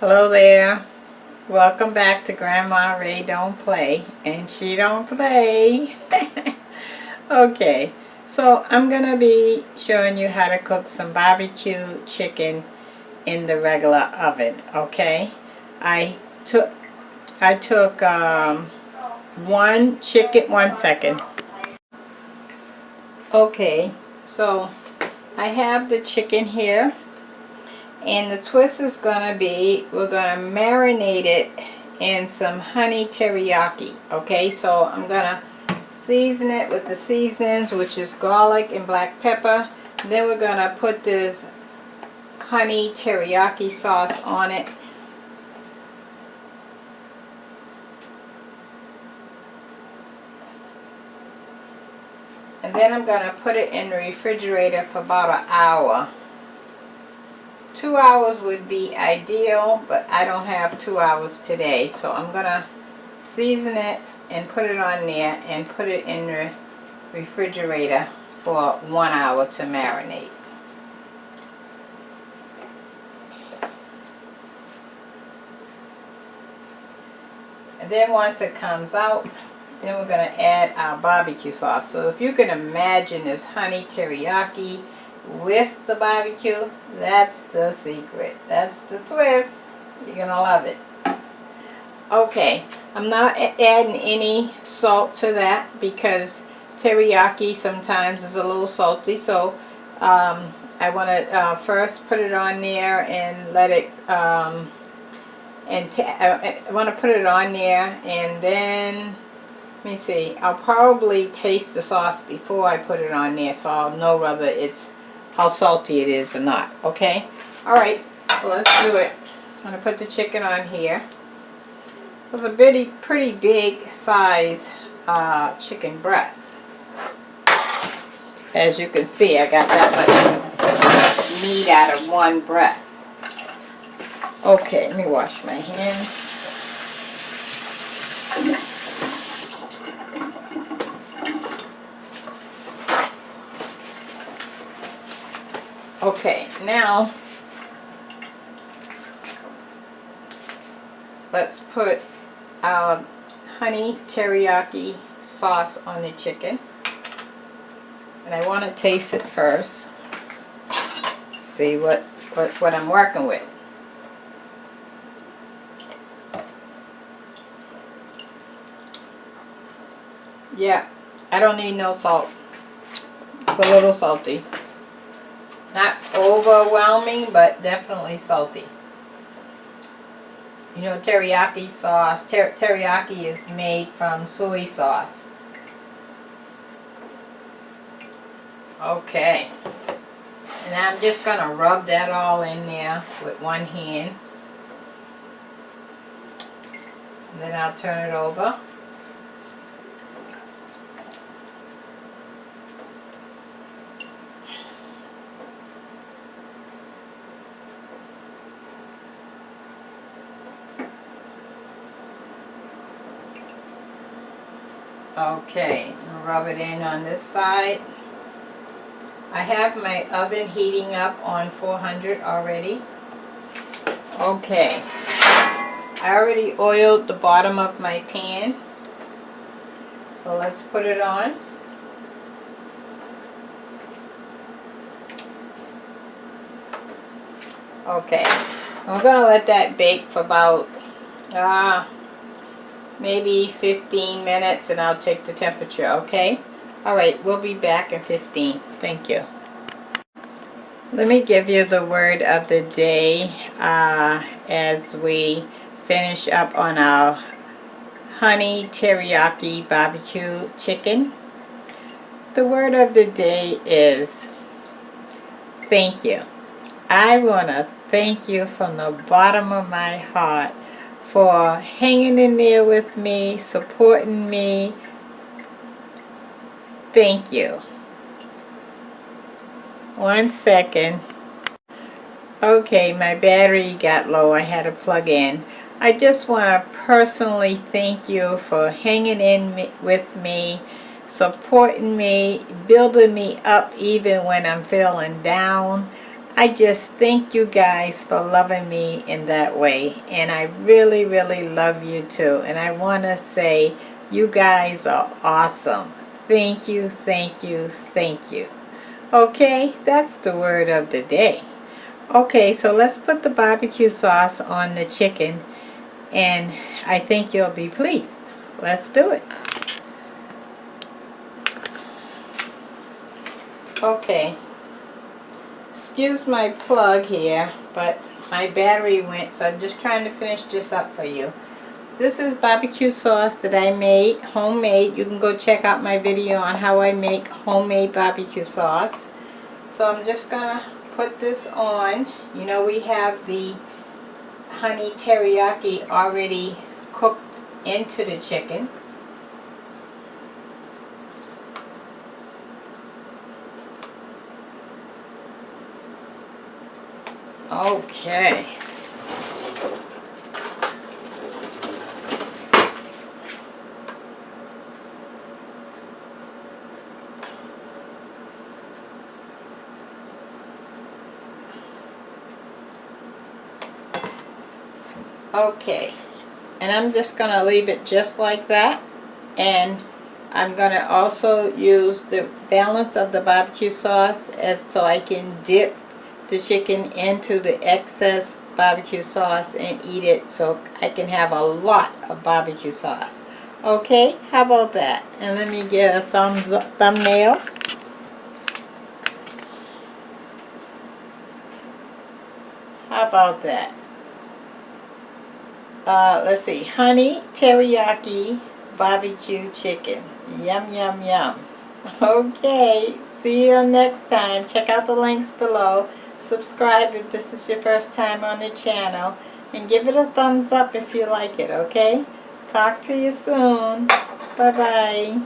Hello there. Welcome back to Grandma Ray Don't Play, and she don't play. Okay, so I'm gonna be showing you how to cook some barbecue chicken in the regular oven. Okay, I took one chicken. 1 second. Okay, so I have the chicken here. And the twist is going to be, we're going to marinate it in some honey teriyaki. Okay, so I'm going to season it with the seasonings, which is garlic and black pepper. Then we're going to put this honey teriyaki sauce on it. And then I'm going to put it in the refrigerator for about an hour. 2 hours would be ideal, but I don't have 2 hours today, so I'm gonna season it and put it on there and put it in the refrigerator for 1 hour to marinate. And then once it comes out, then we're gonna add our barbecue sauce. So if you can imagine this honey teriyaki with the barbecue, that's the secret. That's the twist. You're gonna love it. Okay, I'm not adding any salt to that because teriyaki sometimes is a little salty, so I want to first put it on there and let it I want to put it on there, and then let me see, I'll probably taste the sauce before I put it on there, so I'll know whether it's how salty it is or not. Okay, all right, so let's do it. I'm going to put the chicken on here. It was a pretty big size chicken breast. As you can see, I got that much meat out of one breast. Okay, let me wash my hands. Okay, now let's put our honey teriyaki sauce on the chicken. And I want to taste it first. See what I'm working with. Yeah, I don't need no salt. It's a little salty. Not overwhelming, but definitely salty. You know, teriyaki sauce, teriyaki is made from soy sauce. Okay. And I'm just going to rub that all in there with one hand. And then I'll turn it over. Okay, rub it in on this side. I have my oven heating up on 400 already. Okay, I already oiled the bottom of my pan. So let's put it on. Okay, I'm going to let that bake for about maybe 15 minutes, and I'll take the temperature. Okay, all right, we'll be back in 15. Thank you. Let me give you the word of the day as we finish up on our honey teriyaki barbecue chicken. The word of the day is thank you. I want to thank you from the bottom of my heart for hanging in there with me, supporting me. Thank you. 1 second. Okay, my battery got low. I had to plug in. I just want to personally thank you for hanging in with me, supporting me, building me up even when I'm feeling down. I just thank you guys for loving me in that way. And I really, really love you too. And I want to say you guys are awesome. Thank you, thank you, thank you. Okay, that's the word of the day. Okay, so let's put the barbecue sauce on the chicken. And I think you'll be pleased. Let's do it. Okay. Excuse my plug here, but my battery went, so I'm just trying to finish this up for you. This is barbecue sauce that I made, homemade. You can go check out my video on how I make homemade barbecue sauce. So I'm just gonna put this on. You know, we have the honey teriyaki already cooked into the chicken. Okay. Okay. And I'm just going to leave it just like that. And I'm going to also use the balance of the barbecue sauce as so I can dip the chicken into the excess barbecue sauce and eat it, so I can have a lot of barbecue sauce. Okay, how about that? And let me get a thumbnail. How about that? Let's see, honey teriyaki barbecue chicken. Yum, yum, yum. Okay, see you next time. Check out the links below. Subscribe if this is your first time on the channel. And give it a thumbs up if you like it, okay? Talk to you soon. Bye-bye.